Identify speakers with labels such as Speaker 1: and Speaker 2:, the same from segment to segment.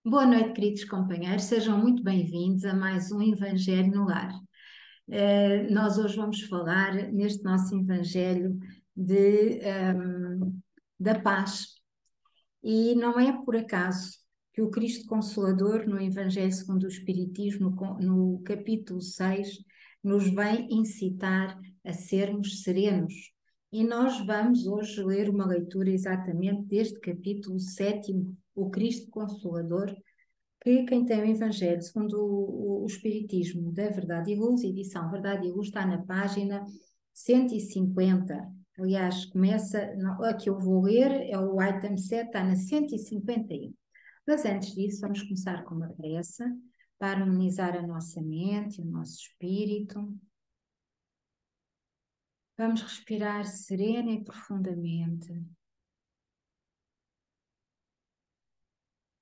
Speaker 1: Boa noite, queridos companheiros, sejam muito bem-vindos a mais um Evangelho no Lar. Nós hoje vamos falar neste nosso Evangelho da paz. E não é por acaso que o Cristo Consolador, no Evangelho segundo o Espiritismo, no capítulo 6, nos vem incitar a sermos serenos. E nós vamos hoje ler uma leitura exatamente deste capítulo 7, o Cristo Consolador, que quem tem o Evangelho segundo o Espiritismo da Verdade e Luz, edição Verdade e Luz, está na página 150. Aliás, a que eu vou ler é o item 7, está na 151. Mas antes disso, vamos começar com uma prece para harmonizar a nossa mente, o nosso espírito. Vamos respirar serena e profundamente.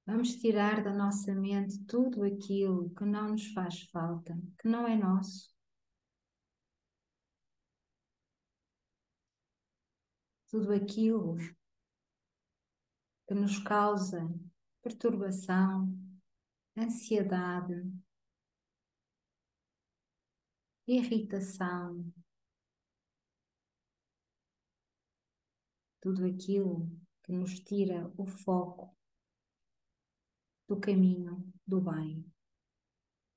Speaker 1: Vamos tirar da nossa mente tudo aquilo que não nos faz falta, que não é nosso. Tudo aquilo que nos causa perturbação, ansiedade, irritação, tudo aquilo que nos tira o foco do caminho do bem,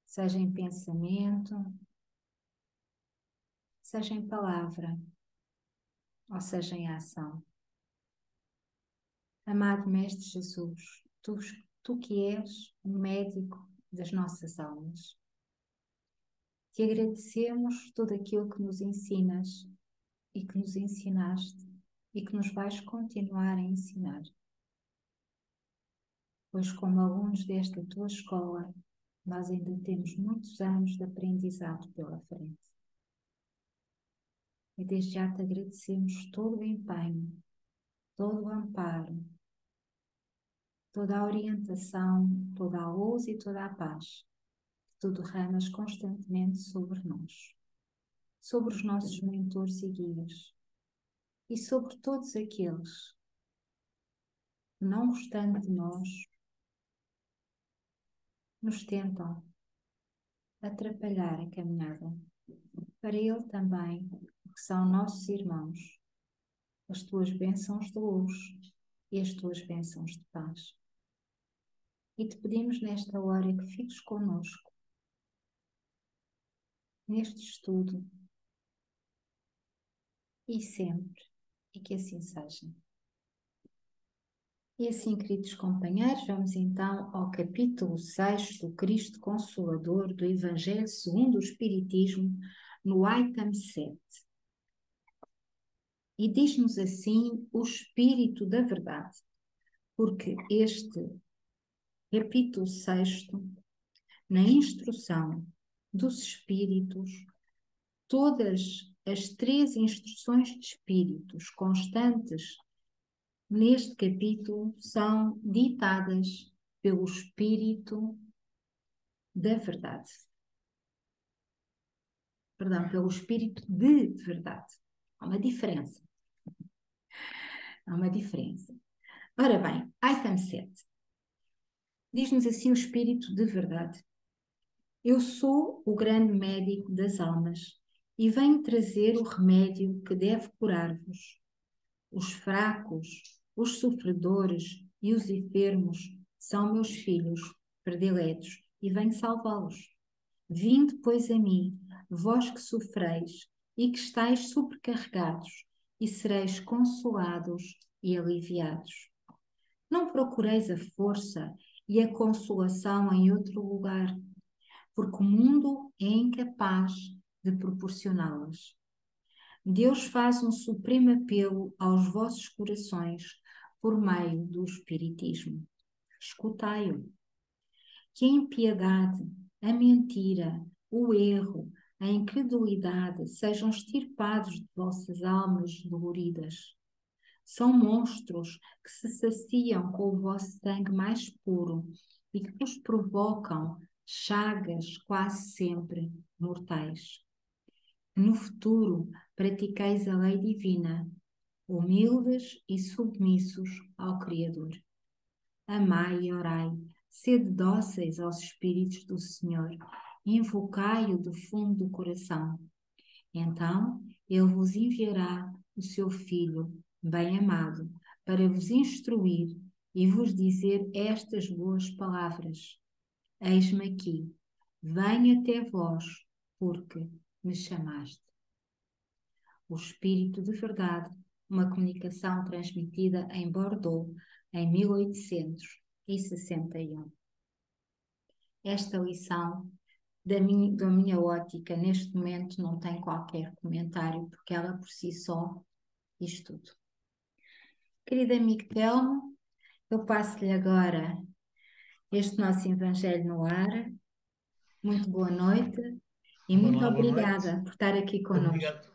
Speaker 1: seja em pensamento, seja em palavra, ou seja em ação. Amado Mestre Jesus, tu que és o médico das nossas almas, te agradecemos tudo aquilo que nos ensinas e que nos ensinaste e que nos vais continuar a ensinar. Pois como alunos desta tua escola, nós ainda temos muitos anos de aprendizado pela frente. E desde já te agradecemos todo o empenho, todo o amparo, toda a orientação, toda a luz e toda a paz que tu derramas constantemente sobre nós, sobre os nossos mentores e guias e sobre todos aqueles que, não gostando de nós, nos tentam atrapalhar a caminhada. Para ele também, que são nossos irmãos, as tuas bênçãos de luz e as tuas bênçãos de paz. E te pedimos nesta hora que fiques conosco, neste estudo, e sempre, e que assim seja. E assim, queridos companheiros, vamos então ao capítulo 6 do Cristo Consolador do Evangelho segundo o Espiritismo, no item 7. E diz-nos assim o Espírito da Verdade, porque este capítulo 6, na instrução dos Espíritos, todas as 3 instruções de Espíritos constantes neste capítulo são ditadas pelo Espírito da Verdade. Perdão, pelo Espírito de Verdade. Há uma diferença. Há uma diferença. Ora bem, item 7. Diz-nos assim o Espírito de Verdade. Eu sou o grande médico das almas e venho trazer o remédio que deve curar-vos. Os fracos, os sofredores e os enfermos são meus filhos prediletos e venho salvá-los. Vinde, pois, a mim, vós que sofreis e que estáis sobrecarregados, e sereis consolados e aliviados. Não procureis a força e a consolação em outro lugar, porque o mundo é incapaz de proporcioná-las. Deus faz um supremo apelo aos vossos corações por meio do Espiritismo. Escutai-o. Que a impiedade, a mentira, o erro, a incredulidade sejam extirpados de vossas almas doloridas. São monstros que se saciam com o vosso sangue mais puro e que vos provocam chagas quase sempre mortais. No futuro, pratiqueis a lei divina, humildes e submissos ao Criador. Amai e orai, Sede dóceis aos Espíritos do Senhor, invocai-o do fundo do coração. Então ele vos enviará o seu Filho, bem-amado, para vos instruir e vos dizer estas boas palavras. Eis-me aqui, venho até vós, porque me chamaste. O Espírito de Verdade, uma comunicação transmitida em Bordeaux em 1861. Esta lição, da minha ótica, neste momento não tem qualquer comentário, porque ela por si só diz tudo. Querido amigo Telmo, eu passo-lhe agora este nosso Evangelho no ar. Muito boa noite e
Speaker 2: Vamos
Speaker 1: muito
Speaker 2: lá, boa noite.
Speaker 1: obrigada por estar aqui conosco.
Speaker 2: Obrigado.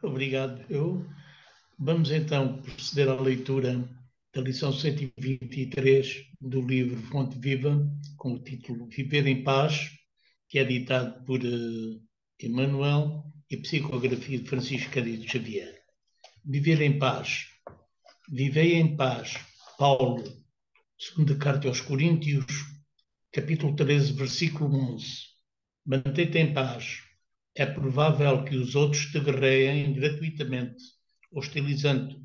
Speaker 2: Obrigado. Vamos então proceder à leitura da lição 123 do livro Fonte Viva, com o título Viver em Paz, que é editado por Emmanuel e psicografia de Francisco Cândido Xavier. Viver em paz. Vivei em paz. Paulo, segunda carta aos Coríntios, capítulo 13, versículo 11. Mantém-te em paz. É provável que os outros te guerreiem gratuitamente, hostilizando-te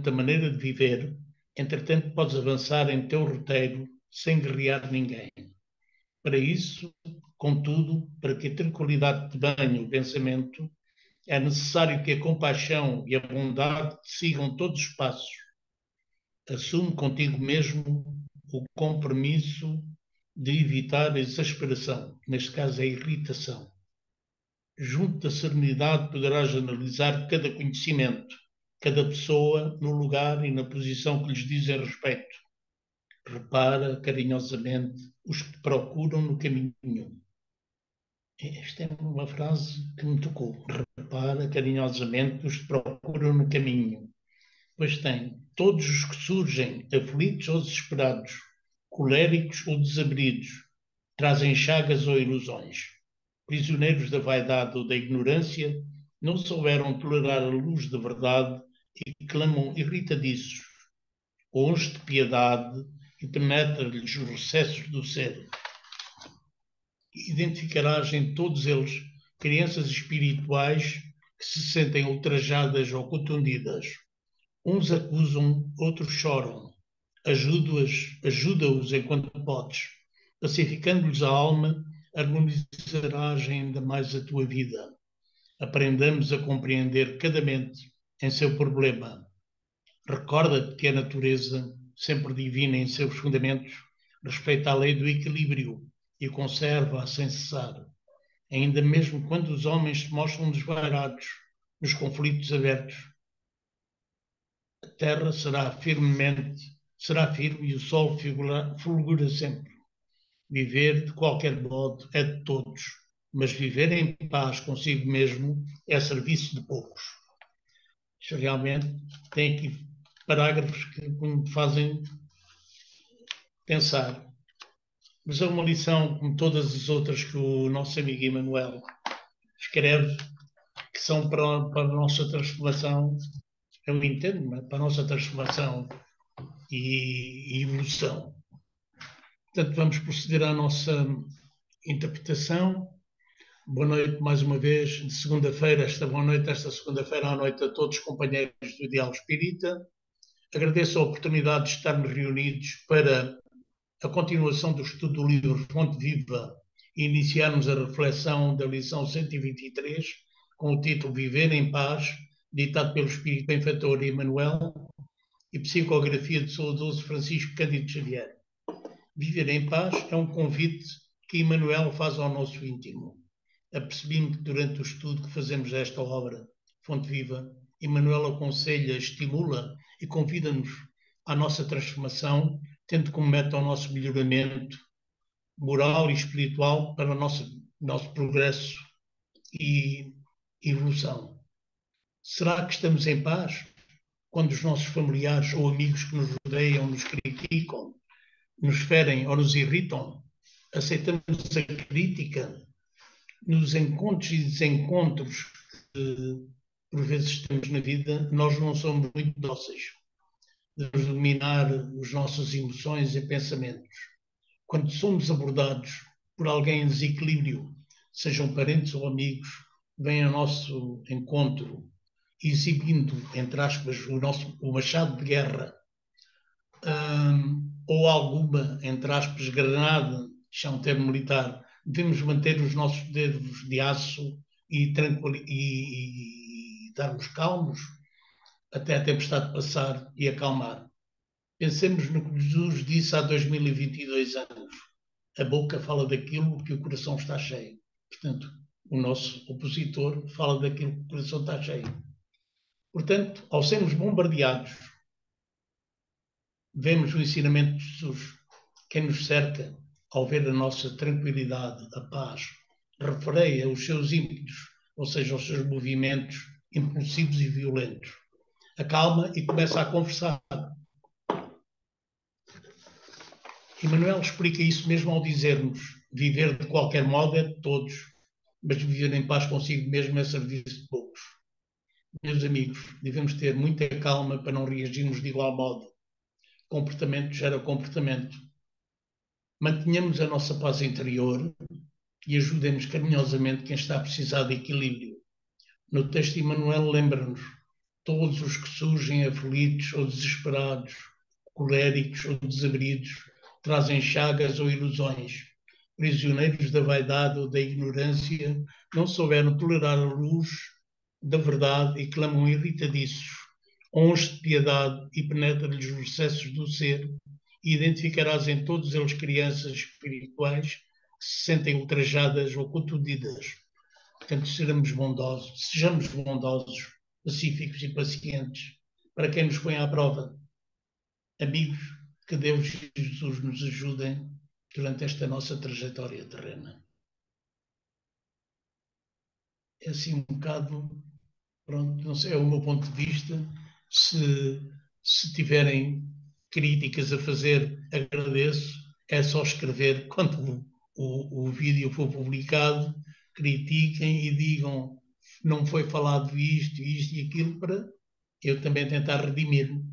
Speaker 2: a maneira de viver. Entretanto, podes avançar em teu roteiro sem guerrear ninguém. Para isso, contudo, para que a tranquilidade te banhe o pensamento, é necessário que a compaixão e a bondade te sigam todos os passos. Assume contigo mesmo o compromisso de evitar a exasperação, neste caso a irritação. Junto da serenidade poderás analisar cada conhecimento, cada pessoa no lugar e na posição que lhes dizem respeito. Repara carinhosamente os que te procuram no caminho. Esta é uma frase que me tocou. Repara carinhosamente os que te procuram no caminho. Pois tem todos os que surgem aflitos ou desesperados, coléricos ou desabridos, trazem chagas ou ilusões. Prisioneiros da vaidade ou da ignorância, não souberam tolerar a luz da verdade e clamam irritadiços, uns de piedade e penetra-lhes os recessos do ser. Identificarás em todos eles crianças espirituais que se sentem ultrajadas ou contundidas. Uns acusam, outros choram. Ajuda-os enquanto podes. Pacificando-lhes a alma, harmonizarás ainda mais a tua vida. Aprendamos a compreender cada mente em seu problema. Recorda-te que a natureza, sempre divina em seus fundamentos, respeita a lei do equilíbrio e conserva-a sem cessar. Ainda mesmo quando os homens se mostram desvairados nos conflitos abertos, a terra será firme e o sol fulgura sempre. Viver de qualquer modo é de todos, mas viver em paz consigo mesmo é serviço de poucos. Isto realmente tem aqui parágrafos que me fazem pensar. Mas é uma lição, como todas as outras que o nosso amigo Emmanuel escreve, que são para a nossa transformação, eu entendo, para a nossa transformação e evolução. Portanto, vamos proceder à nossa interpretação. Boa noite mais uma vez, de segunda-feira, esta segunda-feira à noite a todos os companheiros do Ideal Espírita. Agradeço a oportunidade de estarmos reunidos para a continuação do estudo do livro Fonte Viva e iniciarmos a reflexão da lição 123, com o título Viver em Paz, ditado pelo Espírito Benfeitor Emmanuel e psicografia de saudoso Francisco Cândido Xavier. Viver em paz é um convite que Emmanuel faz ao nosso íntimo. Apercebi-me que durante o estudo que fazemos desta obra, Fonte Viva, Emmanuel aconselha, estimula e convida-nos à nossa transformação, tendo como meta o nosso melhoramento moral e espiritual para o nosso progresso e evolução. Será que estamos em paz quando os nossos familiares ou amigos que nos rodeiam nos criticam, nos ferem ou nos irritam? Aceitamos a crítica nos encontros e desencontros que por vezes temos na vida? Nós não somos muito dóceis. de dominar as nossas emoções e pensamentos. Quando somos abordados por alguém em desequilíbrio, sejam parentes ou amigos, vêm ao nosso encontro, exibindo, entre aspas, o machado de guerra, ou alguma, entre aspas, granada, que é um termo militar, devemos manter os nossos dedos de aço e estarmos calmos até a tempestade passar e acalmar. Pensemos no que Jesus disse há 2022 anos. A boca fala daquilo que o coração está cheio. Portanto, o nosso opositor fala daquilo que o coração está cheio. Portanto, ao sermos bombardeados, vemos o ensinamento de Jesus. Quem nos cerca, ao ver a nossa tranquilidade, a paz, refreia os seus ímpetos, ou seja, os seus movimentos impulsivos e violentos. Acalma e começa a conversar. Emmanuel explica isso mesmo ao dizer-nos: viver de qualquer modo é de todos, mas viver em paz consigo mesmo é serviço de poucos. Meus amigos, devemos ter muita calma para não reagirmos de igual modo. Comportamento gera comportamento. Mantenhamos a nossa paz interior e ajudemos carinhosamente quem está a precisar de equilíbrio. No texto, Emmanuel lembra-nos: todos os que surgem aflitos ou desesperados, coléricos ou desabridos, trazem chagas ou ilusões. Prisioneiros da vaidade ou da ignorância, não souberam tolerar a luz da verdade e clamam irritadiços. Onze de piedade e penetra-lhes os recessos do ser, e identificarás em todos eles crianças espirituais que se sentem ultrajadas ou contundidas. Portanto, sejamos bondosos, pacíficos e pacientes para quem nos põe à prova. Amigos, que Deus e Jesus nos ajudem durante esta nossa trajetória terrena. É assim um bocado, pronto, não sei, é o meu ponto de vista. Se tiverem críticas a fazer, agradeço. É só escrever quando o vídeo for publicado, critiquem e digam não foi falado isto, isto e aquilo, para eu também tentar redimir-me.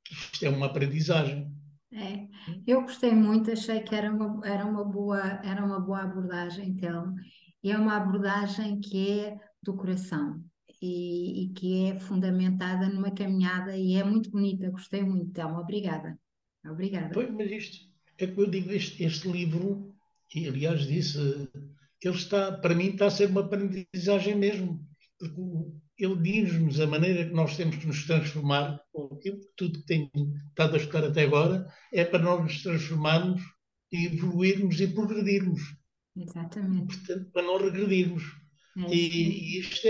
Speaker 2: Isto é uma aprendizagem.
Speaker 1: É, eu gostei muito, achei que era uma boa abordagem, então, e é uma abordagem que é do coração e que é fundamentada numa caminhada e é muito bonita, gostei muito, Telma, obrigada. Obrigada.
Speaker 2: Pois, mas isto é que eu digo, este livro, e aliás disse, ele está, para mim, está a ser uma aprendizagem mesmo, porque ele diz-nos a maneira que nós temos que nos transformar, tudo que tenho estado a estudar até agora, é para nós nos transformarmos e evoluirmos e progredirmos,
Speaker 1: Exatamente.
Speaker 2: portanto, para não regredirmos.
Speaker 1: É isso
Speaker 2: E
Speaker 1: mesmo.
Speaker 2: isto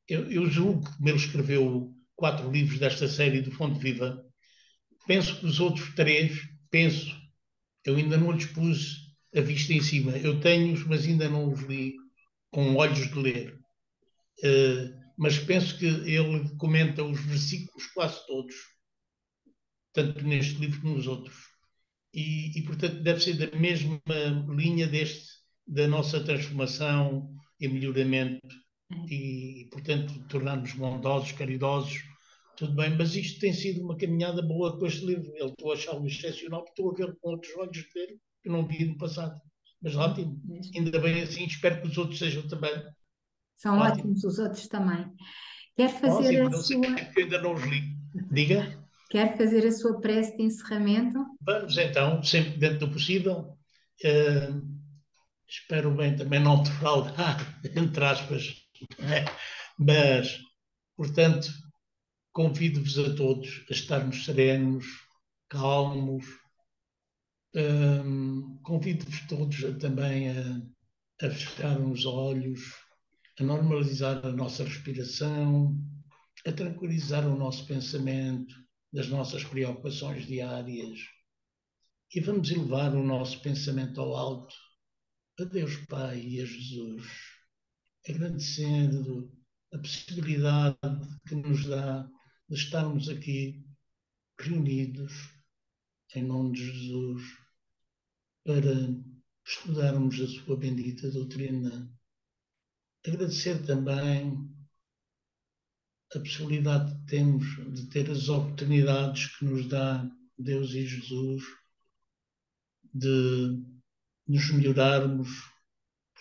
Speaker 2: eu julgo que, como ele escreveu 4 livros desta série do Fonte Viva, penso que os outros 3, penso, eu ainda não lhes pus a vista em cima. Eu tenho-os, mas ainda não os li com olhos de ler. Mas penso que ele comenta os versículos quase todos, tanto neste livro como nos outros. Portanto, deve ser da mesma linha da nossa transformação e melhoramento
Speaker 1: É.
Speaker 2: portanto, tornar-nos bondosos, caridosos, tudo bem, mas isto tem sido uma caminhada boa com este livro. Eu estou a achá-lo excepcional, porque estou a ver com outros olhos de ver que não vi no passado. Mas ótimo,
Speaker 1: Mesmo.
Speaker 2: ainda bem assim, espero que os outros sejam também.
Speaker 1: São
Speaker 2: Ótimo,
Speaker 1: ótimos os outros também. Quer fazer
Speaker 2: ótimo,
Speaker 1: a
Speaker 2: não sei
Speaker 1: sua,
Speaker 2: que eu ainda não os li. Diga,
Speaker 1: quer fazer a sua prece de encerramento?
Speaker 2: vamos então, sempre dentro do possível. Uh, Espero bem também não defraudar, entre aspas, né? Mas, portanto, convido-vos a todos a estarmos serenos, calmos. Convido-vos todos também a fechar os olhos, a normalizar a nossa respiração, a tranquilizar o nosso pensamento das nossas preocupações diárias. E vamos elevar o nosso pensamento ao alto, a Deus Pai e a Jesus, agradecendo a possibilidade que nos dá de estarmos aqui reunidos em nome de Jesus para estudarmos a sua bendita doutrina. Agradecer também a possibilidade que temos de ter as oportunidades que nos dá Deus e Jesus de nos melhorarmos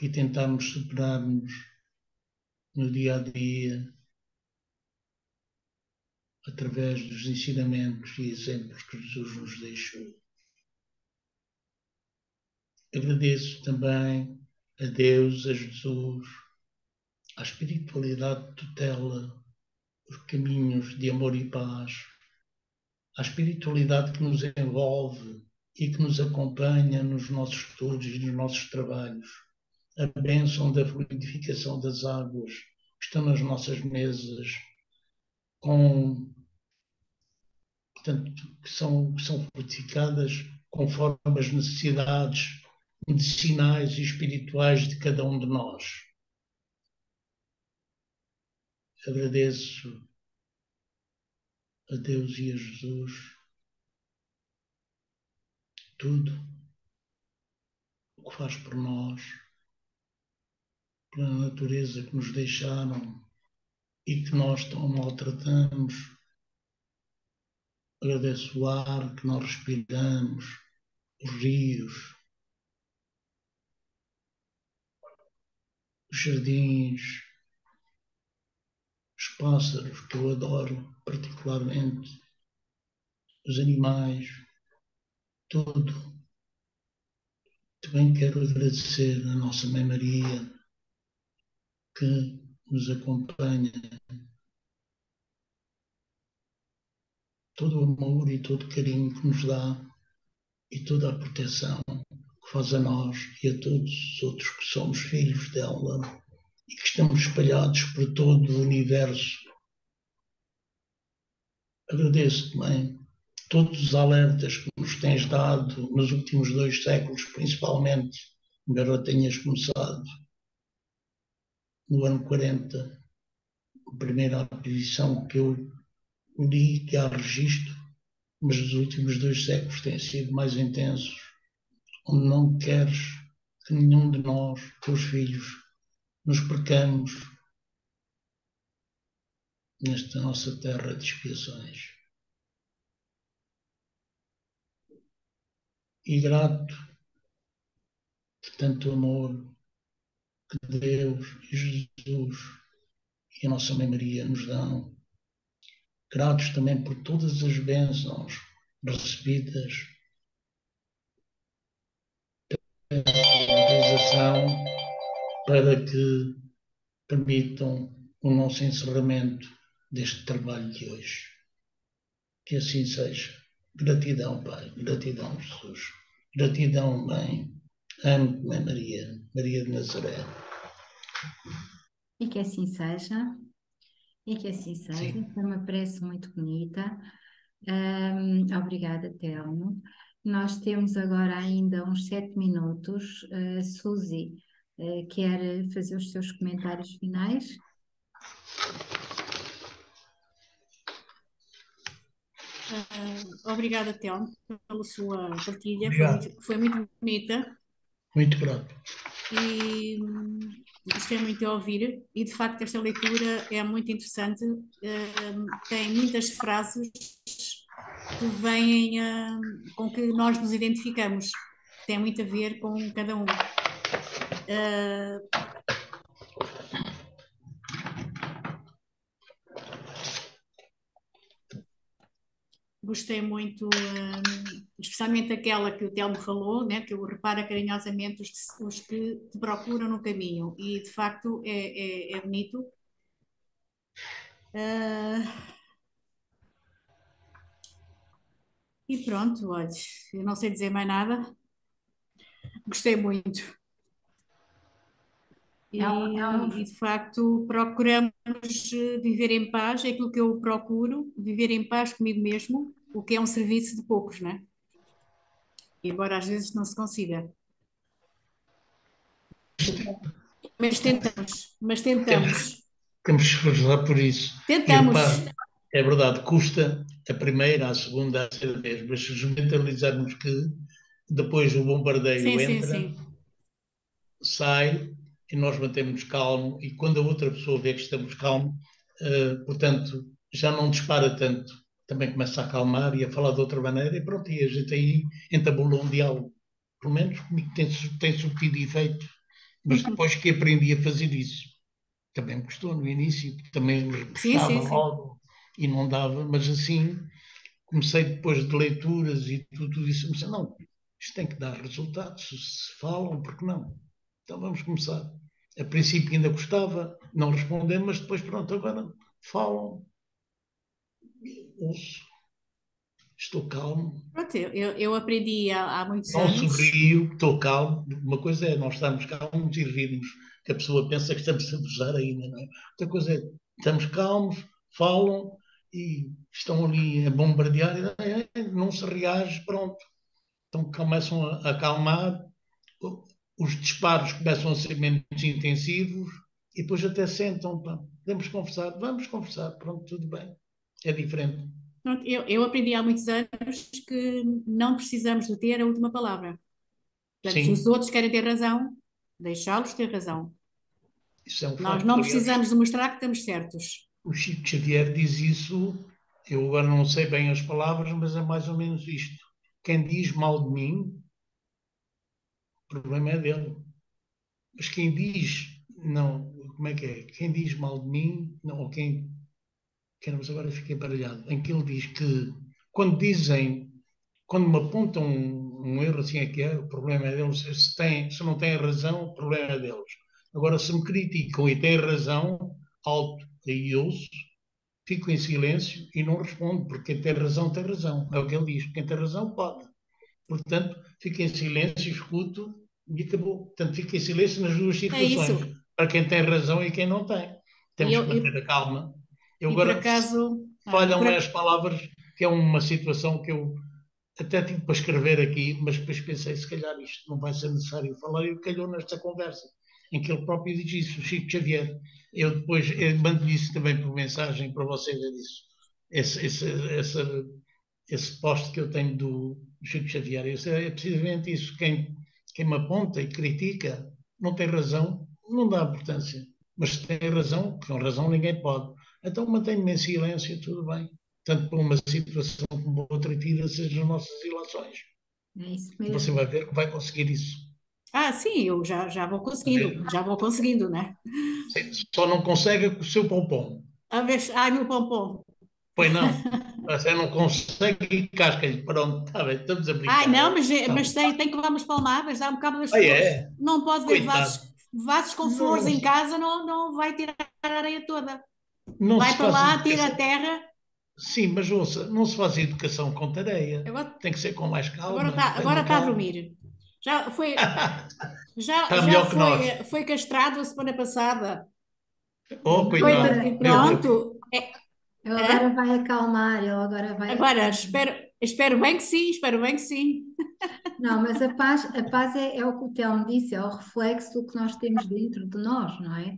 Speaker 2: e tentarmos superarmos no dia a dia, através dos ensinamentos e exemplos que Jesus nos deixou. Agradeço também a Deus, a Jesus, à espiritualidade que tutela os caminhos de amor e paz, à espiritualidade que nos envolve e que nos acompanha nos nossos estudos e nos nossos trabalhos, a bênção da fluidificação das águas que estão nas nossas mesas, portanto, que são fortificadas conforme as necessidades medicinais e espirituais de cada um de nós. Agradeço a Deus e a Jesus tudo o que faz por nós, pela natureza que nos deixaram e que nós tão maltratamos. Agradeço o ar que nós respiramos, os rios, os jardins, os pássaros, que eu adoro particularmente, os animais, tudo. Também quero agradecer a nossa Mãe Maria, que nos acompanha, todo o amor e todo o carinho que nos dá e toda a proteção que faz a nós e a todos os outros que somos filhos dela e que estamos espalhados por todo o universo. Agradeço também todos os alertas que nos tens dado nos últimos 2 séculos, principalmente, embora tenhas começado no ano 40, a primeira aquisição que eu li, que há registro, mas os últimos 2 séculos têm sido mais intensos, onde não queres que nenhum de nós, teus filhos, nos percamos nesta nossa terra de expiações. E grato por tanto amor que Deus e Jesus e a nossa Mãe Maria nos dão. Gratos também por todas as bênçãos recebidas pela organização para que permitam o nosso encerramento deste trabalho de hoje. Que assim seja. Gratidão, Pai. Gratidão, Jesus. Gratidão, Mãe. Amo-te, Mãe Maria. Maria de Nazaré.
Speaker 1: E que assim seja. E que assim seja.
Speaker 2: Sim.
Speaker 1: Foi uma prece muito bonita. Obrigada, Telmo. Nós temos agora ainda uns 7 minutos. Suzy, quer fazer os seus comentários finais?
Speaker 3: Obrigada, Telmo, pela sua partilha.
Speaker 2: Obrigado.
Speaker 3: Foi muito bonita
Speaker 2: Muito grato.
Speaker 3: e gostei muito de ouvir. E de facto, esta leitura é muito interessante. Tem muitas frases que vêm com que nós nos identificamos, que tem muito a ver com cada um. Gostei muito, especialmente aquela que o Telmo falou, né, que eu repara carinhosamente os que te procuram no caminho, e de facto é bonito. E pronto, olha, eu não sei dizer mais nada, gostei muito. E de facto procuramos viver em paz, é aquilo que eu procuro, viver em paz comigo mesmo, o que é um serviço de poucos, não é? Embora às vezes não se consiga. Mas tentamos, mas tentamos.
Speaker 2: Temos que esforçar por isso.
Speaker 3: Tentamos.
Speaker 2: É verdade, custa a primeira, a segunda, a terceira vez, mas se mentalizarmos que depois o bombardeio entra, sai e nós mantemos calmo, e quando a outra pessoa vê que estamos calmos, portanto, já não dispara tanto. Também começa a acalmar e a falar de outra maneira, e pronto, e a gente aí entabulou um diálogo. Pelo menos comigo tem surtido efeito, mas depois que aprendi a fazer isso, também me custou no início, também me
Speaker 3: Sim,
Speaker 2: puxava
Speaker 3: sim, sim.
Speaker 2: logo e não dava, mas assim comecei depois de leituras e tudo isso, comecei, não, isto tem que dar resultados, se falam, por que não? Então vamos começar. A princípio ainda gostava, não responder, mas depois pronto, agora falam, ouço, estou calmo,
Speaker 3: Pronto, eu aprendi há muitos
Speaker 2: não
Speaker 3: anos.
Speaker 2: sorrio, estou calmo. Uma coisa é nós estarmos calmos e rirmos, que a pessoa pensa que estamos a abusar ainda, não é? Outra coisa é estamos calmos, falam e estão ali a bombardear e não se reage, pronto. Então começam a acalmar, os disparos começam a ser menos intensivos e depois até sentam, pá, podemos conversar, vamos conversar, pronto, tudo bem. É diferente.
Speaker 3: Pronto, eu aprendi há muitos anos que não precisamos de ter a última palavra. Portanto, se os
Speaker 2: Sim,
Speaker 3: outros querem ter razão, deixá-los ter razão.
Speaker 2: isso é um
Speaker 3: Nós
Speaker 2: facto.
Speaker 3: não
Speaker 2: Aliás,
Speaker 3: precisamos de mostrar que estamos certos.
Speaker 2: o Chico Xavier diz isso, eu agora não sei bem as palavras, mas é mais ou menos isto. Quem diz mal de mim, o problema é dele. Mas quem diz, não, como é que é? Quem diz mal de mim, não, ou mas agora fiquei baralhado, em que ele diz que quando dizem, quando me apontam um erro, assim é que é, o problema é deles. Se não têm razão, o problema é deles. Agora, se me criticam e têm razão, alto, aí ouço, fico em silêncio e não respondo, porque quem tem razão. É o que ele diz. Quem tem razão pode. Portanto, fico em silêncio, escuto e acabou. Portanto, fico em silêncio nas duas
Speaker 3: É
Speaker 2: situações,
Speaker 3: isso.
Speaker 2: para quem tem razão e quem não tem.
Speaker 3: E,
Speaker 2: Temos
Speaker 3: eu,
Speaker 2: que
Speaker 3: e,
Speaker 2: manter a calma. Eu
Speaker 3: e por
Speaker 2: agora
Speaker 3: acaso,
Speaker 2: falham as palavras, que é uma situação que eu até tive para escrever aqui, mas depois pensei, se calhar isto não vai ser necessário falar, e calhou nesta conversa, em que ele próprio diz isso, o Chico Xavier. Eu mando isso também por mensagem para você ver isso. Esse, esse, esse, esse post que eu tenho do Chico Xavier, é precisamente isso. Quem me aponta e critica não tem razão, não dá importância. Mas se tem razão, com razão ninguém pode. Então mantenho-me em silêncio, tudo bem. Tanto por uma situação como outra tira sejam as nossas ilações.
Speaker 1: É isso
Speaker 2: E você
Speaker 1: mesmo.
Speaker 2: vai ver que vai conseguir isso.
Speaker 3: sim, eu já vou conseguindo, né?
Speaker 2: Só não consegue com o seu pompom.
Speaker 3: A ver, ai, meu pompom.
Speaker 2: Pois não. Você não consegue e casca-lhe. Pronto, está bem, estamos a
Speaker 3: Ai,
Speaker 2: brincar.
Speaker 3: não,
Speaker 2: Tá
Speaker 3: mas
Speaker 2: bom.
Speaker 3: tem que levar umas palmadas, dá um bocado das
Speaker 2: Ah,
Speaker 3: flores.
Speaker 2: é?
Speaker 3: Não pode ver
Speaker 2: Coitado.
Speaker 3: vasos com flores
Speaker 2: Não,
Speaker 3: em casa, não vai tirar a areia toda.
Speaker 2: não
Speaker 3: Vai
Speaker 2: se
Speaker 3: para
Speaker 2: faz
Speaker 3: lá, tira a
Speaker 2: educação.
Speaker 3: terra.
Speaker 2: Sim, mas ouça, não se faz educação com tareia.
Speaker 3: Agora,
Speaker 2: Tem que ser com mais calma.
Speaker 3: agora
Speaker 2: Tenha
Speaker 3: está a
Speaker 2: calma.
Speaker 3: dormir. Já foi,
Speaker 2: Está melhor que nós.
Speaker 3: foi castrado a semana passada.
Speaker 2: Oh, coitado.
Speaker 1: Agora,
Speaker 3: Coitadinho,
Speaker 2: Meu Deus.
Speaker 3: pronto.
Speaker 1: ele agora
Speaker 3: Hã?
Speaker 1: vai acalmar, ele agora vai
Speaker 3: Agora,
Speaker 1: acalmar.
Speaker 3: espero bem que sim, espero bem que sim.
Speaker 1: Não, mas a paz é o que o Telmo disse, é o reflexo do que nós temos dentro de nós, não é?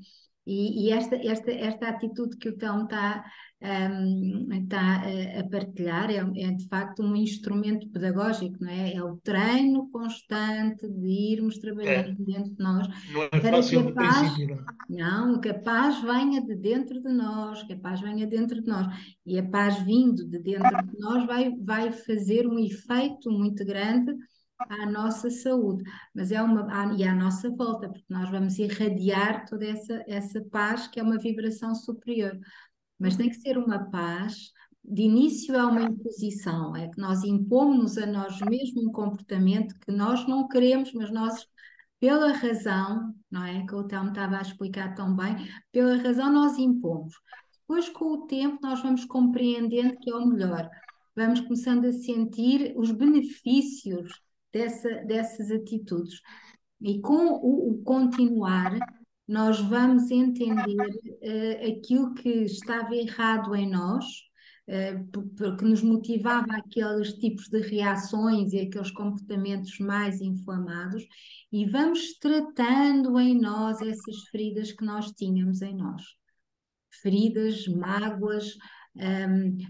Speaker 1: E esta atitude que o Telmo está a partilhar é de facto um instrumento pedagógico, não é? É o treino constante de irmos trabalhando
Speaker 2: É,
Speaker 1: dentro de nós
Speaker 2: não é
Speaker 1: para que
Speaker 2: fácil
Speaker 1: a
Speaker 2: do
Speaker 1: paz,
Speaker 2: princípio, não.
Speaker 1: não, que a paz venha de dentro de nós, que a paz venha dentro de nós. E a paz vindo de dentro de nós vai fazer um efeito muito grande à nossa saúde, mas e à nossa volta, porque nós vamos irradiar toda essa paz que é uma vibração superior. Mas tem que ser uma paz, de início é uma imposição, é que nós impomos a nós mesmos um comportamento que nós não queremos, mas nós, pela razão, não é? Que o Telmo estava a explicar tão bem, pela razão nós impomos. Depois, com o tempo, nós vamos compreendendo que é o melhor. Vamos começando a sentir os benefícios dessas atitudes. E com o continuar, nós vamos entender aquilo que estava errado em nós, porque nos motivava aqueles tipos de reações e aqueles comportamentos mais inflamados, e vamos tratando em nós essas feridas que nós tínhamos em nós. Feridas, mágoas,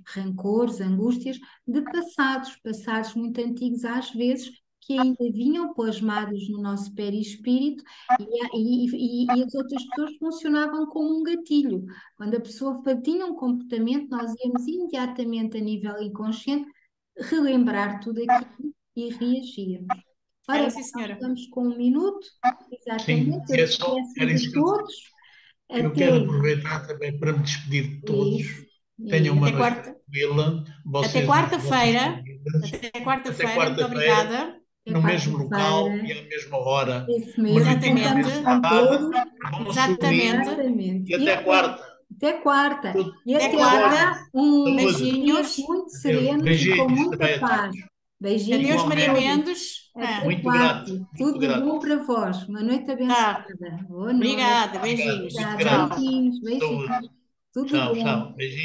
Speaker 1: rancores, angústias de passados muito antigos às vezes, que ainda vinham plasmados no nosso perispírito e as outras pessoas funcionavam como um gatilho. Quando a pessoa tinha um comportamento, nós íamos imediatamente a nível inconsciente relembrar tudo aquilo e reagíamos. Ora,
Speaker 3: Era sim, senhora.
Speaker 1: estamos com 1 minuto,
Speaker 2: Sim,
Speaker 1: exatamente, eu
Speaker 2: era
Speaker 1: despeço
Speaker 2: isso
Speaker 1: de
Speaker 2: que eu
Speaker 1: todos.
Speaker 2: Eu
Speaker 1: Até
Speaker 2: quero aproveitar também para me despedir de todos.
Speaker 1: isso.
Speaker 2: Tenham uma
Speaker 3: Até
Speaker 2: noite
Speaker 3: quarta.
Speaker 2: tranquila.
Speaker 3: Até
Speaker 2: Vocês e as vossas
Speaker 3: quarta-feira.
Speaker 2: famílias.
Speaker 3: Até
Speaker 2: Até
Speaker 3: quarta-feira. Muito
Speaker 2: quarta-feira,
Speaker 3: obrigada.
Speaker 2: no mesmo local e
Speaker 1: Quarta-feira,
Speaker 2: à mesma hora.
Speaker 1: isso
Speaker 2: Uma
Speaker 1: mesmo,
Speaker 2: noitinha
Speaker 3: Exatamente.
Speaker 1: contamos com
Speaker 2: abençoada.
Speaker 1: todos,
Speaker 2: Bom soninho.
Speaker 1: exatamente.
Speaker 2: E até quarta.
Speaker 1: Até quarta.
Speaker 2: Tudo,
Speaker 1: E
Speaker 3: Até
Speaker 2: tudo
Speaker 1: até
Speaker 3: quarta.
Speaker 1: lá, uns
Speaker 2: saúde.
Speaker 1: dias
Speaker 3: Beijinhos.
Speaker 1: muito
Speaker 2: Adeus.
Speaker 1: serenos e com
Speaker 2: Beijinhos também
Speaker 1: muita
Speaker 2: a
Speaker 1: paz.
Speaker 2: todos.
Speaker 1: Beijinhos
Speaker 3: Adeus,
Speaker 1: a
Speaker 3: Maria
Speaker 1: todos.
Speaker 3: Mendes.
Speaker 1: Até
Speaker 2: Muito
Speaker 1: quarta.
Speaker 2: grato. Muito
Speaker 1: Tudo de
Speaker 2: grato.
Speaker 1: bom para vós. Uma noite
Speaker 3: Tá.
Speaker 1: abençoada. Boa noite.
Speaker 3: Obrigada.
Speaker 2: Obrigado.
Speaker 3: Beijinhos.
Speaker 2: Muito
Speaker 1: Obrigada.
Speaker 2: grato.
Speaker 3: Tchau.
Speaker 1: Beijinhos,
Speaker 2: Saúde.
Speaker 1: beijinhos. Tudo
Speaker 2: Tchau,
Speaker 1: bom.
Speaker 2: tchau. Beijinhos.